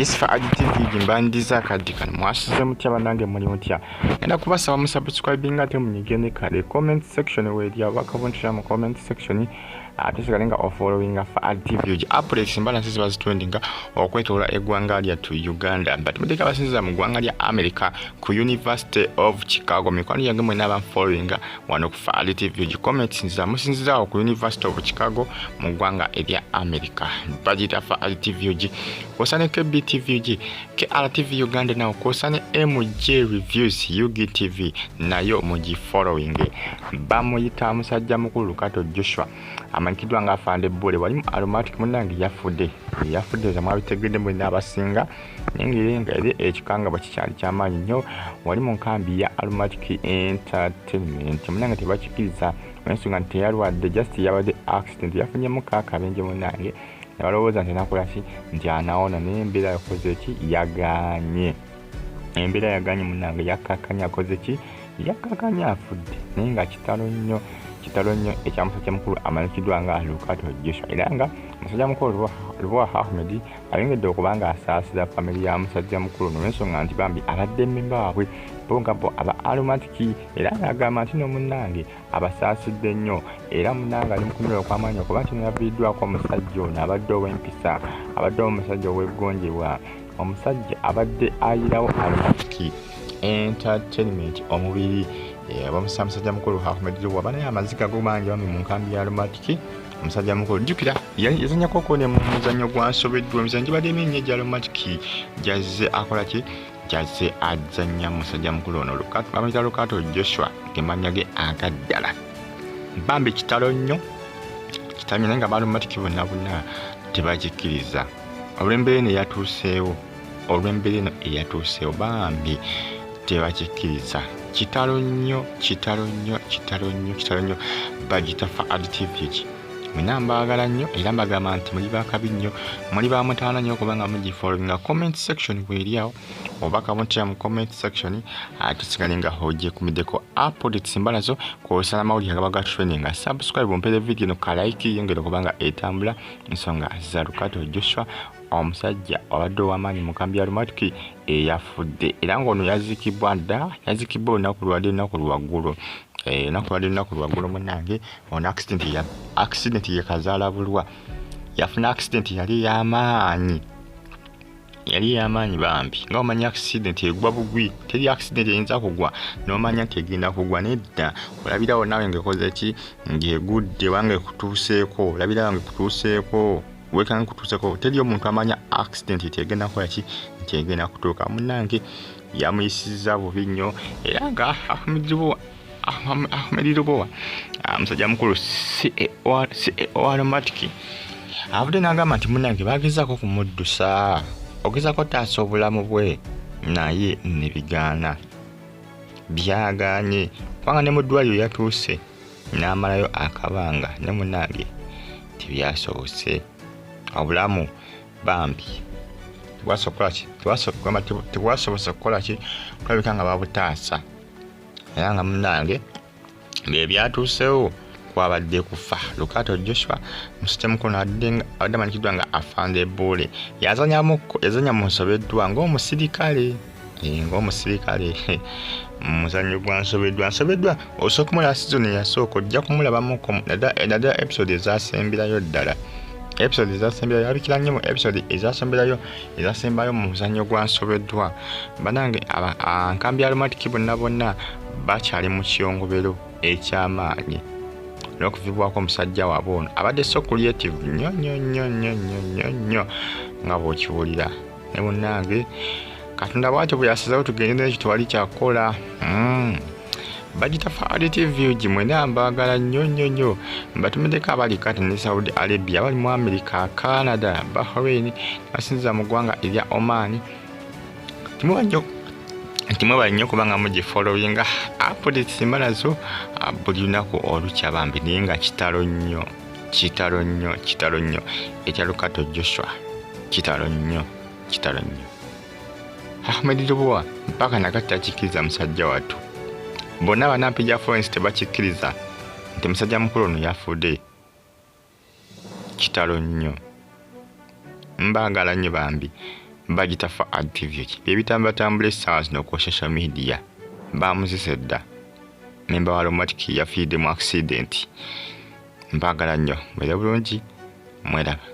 Yes, for additive jimbandiza kadika mwasize mutya banange muri mutya enda kubasaba musubscribing ate munyigene kale comment section where bakabonshira mu comment section atesigalenga following for additive updates mbala sisi bazitwendinga okwetola eggwanga lya to Uganda but mudeka basinza mu ggwanga lya America ku University of Chicago mikwano yange mwe naba following wano ku for additive comments nza musinziza ku University of Chicago mu ggwanga erya America budget for additive kosane KBTV ke RTV Uganda na kosane MJ reviews UGTV nayo muji following bamuyita musajja mukulu Kato Joshua amankidwa nga afande bole wali aromatic munangi yafudde zamwa bitegede mu nabasinga ningirenga eri ekikanga bakikyali kyamanyi nnyo wali mu nkambi ya Aromatic Entertainment munange tebakikiriza ensonga nti yalwadde just yabadde accident yafunye mukaka benje munange balowooza nti nakolaki nti anaona n'embeera yakoze ki yaganye embeera yaganye munange yakakanya akoze ki yakakanya afudde naye nga kitalo nnyo ekyamusajja mukulu amanyikidwa nga Kato Joshua era nga musajja mukulu Lubowa Ahmed ayongedde okubanga asaasira family ya musajja mukulu n'ensonga nti Bambi abadde mmemba waabwe bongapo aba Aromatic era ng'agamba nti n'omunnange abasaasidde nnyo era munnange ali mukumira okw'amaanyi okuba nti yaviiriddwako omusajja ono abadde ow'empisa abadde omusajja ow'eggonjebwa omusajja abadde ayirawo Aromatic Entertainment omubiri abamusajja mukulu Ahmed Lubowa banaye amazika gomangi bami mu nkambi ya Aromatic omusajja mukulu jukira yazanya koko ne mu muzannyo gwansobeddwa emizannyo gibadde emingi egya Aromatic jazze akolaki jazze azanya musajja mukulu ono bamuyita Kato Joshua gemanya ge agaddala Bambi kitalo nnyo naye nga Aromatic bonna tebakikiriza olw'embeera eno eyatuuseewo Bambi tebakikiriza kitalo nnyo bagita fa additive mwina mbagala nnyo era mbagamba nti muli bakabi nnyo muli bamutaana nnyo kubanga mugifollowinga comment section bweriawo obaka muntya mu comment section tusigalenga hoje kumideko updates mbalazo kwosala mawulire agabaga training subscribe mpere video no kalike yongera kubanga etambula nsonga za Kato Joshua omusajja obadde w'amaanyi mu nkambi ya Aromatic eyafudde era ng'ono yazikibwa olunaku lwaggulu olunaku lwaggulu munange ono accident yekazaala bulwa yafuna accident yali y'amaanyi Bambi nga omanya accident egwa bugwi teri accident eyinza kugwa n'omanya nti egenda kugwa nedda olabirawo nawe ngaekoze ki ng'egudde wange kutuuseeko olabira wange kutuuseeko wekanga kutuuseko teri omuntu amanya accident tegenda kukola ki nti egenda kutuuka munange yamuyisiza bubi nnyo era nga Ahmed Lubowa musajja mukulu CEO Aromatic avudde n'agamba nti munange bagezaako kumuddusa ogezaako taasa obulamu bwe naye nebigaana byaganye kubanga ne mu ddwaliro yatuuse n'amalayo akabanga ne munange tebyasobose obulamu Bambi tebwasobose kukola ki kulabika nga babutaasa era nga munange bye byatuusewo kwabadde kufa Kato Joshua musajja mukulu abadde amanyikiddwa nga afande bole yazanya mu nsobeddwa ng'omusirikale muzannyo gwansobeddwa osooka kumulaba season eyasooka ojja kumulabamuko naddala episode ezasemberayo ddala abikira nnyo mu episode ezasembayo mu muzannyo gwansobeddwa banange nkambi ya Aromatic bonna bakyali mu kyongobero ekyamaanyi n'okuvibwako omusajja waabwe ono abadde so creative nnyo nga bw'okiwulira ne munnange Katonda bw'atyo bwe yasazeewo tugende n'ekyo tewali kyakukola bagita fa additive mwena mbagala nnyo mbatumiddeko abali Qatar ne Saudi Arabia abali mu America, Canada, Bahrain basinziza mu ggwanga erya Oman timwebali nnyo kubanga mugifollowinga updates mbalazo buli lunaku olukya Bambi naye nga kitalo nnyo ekya Kato Joshua kitalo nnyo Ahmed Lubowa mpaka nagatta akikiriza musajja wattu bonna Nampijja Frolence tebakikiriza nti musajja mukulu ono yafudde kitalo nnyo mbagala nnyo Bambi bagitafa activity ebitambatambula essaawa zino ku social media bamuzise dda memba wa Aromatic yafiidde mu accident. Mpagala nnyo mwera bulungi mweraba.